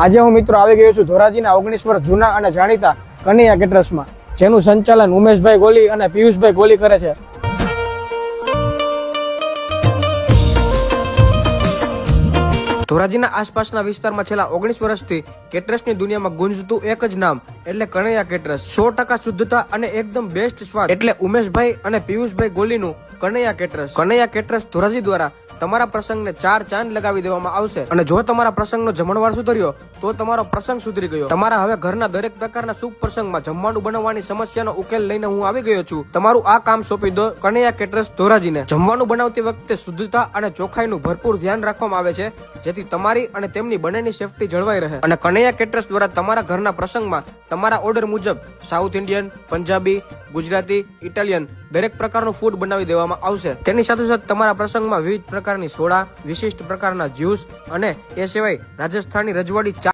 આજે હું મિત્રો આવી ગયો છું ધોરાજીના 19 વર્ષ જૂના અને જાણીતા કનૈયા કેટરર્સમાં, જેનું સંચાલન ઉમેશભાઈ ગોલી અને પિયુષભાઈ ગોલી કરે છે. ધોરાજીના આસપાસના વિસ્તારમાં છેલ્લા 19 વર્ષથી કેટરર્સની દુનિયામાં ગુંજતું એક જ નામ એટલે કનૈયા કેટરર્સ. 100% શુદ્ધતા અને એકદમ બેસ્ટ સ્વાદ એટલે ઉમેશભાઈ અને પિયુષભાઈ ગોલીનું કનૈયા કેટરર્સ. કનૈયા કેટરર્સ ધોરાજી દ્વારા તમારા પ્રસંગને 4 ચાંદ લગાવી દેવામાં આવશે. અને જો તમારા પ્રસંગનો જમણવાર સુધર્યો તો તમારો પ્રસંગ સુધરી ગયો. તમારા હવે ઘરના દરેક પ્રકારના શુભ પ્રસંગમાં જમવાનું બનાવવાની સમસ્યાનો ઉકેલ લઈને હું આવી ગયો છું. તમારું આ કામ સોંપી દો કનૈયા કેટરર્સ ધોરાજીને. જમવાનું બનાવતી વખતે શુદ્ધતા અને ચોખ્ખાઈનું ભરપૂર ધ્યાન રાખવામાં આવે છે, જેથી તમારી અને તેમની બંનેની સેફટી જળવાઈ રહે. અને કનૈયા કેટરર્સ દ્વારા તમારા ઘરના પ્રસંગમાં તમારા ઓર્ડર મુજબ south Indian, Punjabi, Gujarati, Italian દરેક પ્રકારનું ફૂડ બનાવી દેવામાં આવશે. તેની સાથે સાથે તમારા પ્રસંગમાં વિવિધ પ્રકારની સોડા, વિશિષ્ટ પ્રકારના જ્યુસ અને એ સિવાય રાજસ્થાની રજવાડી ચા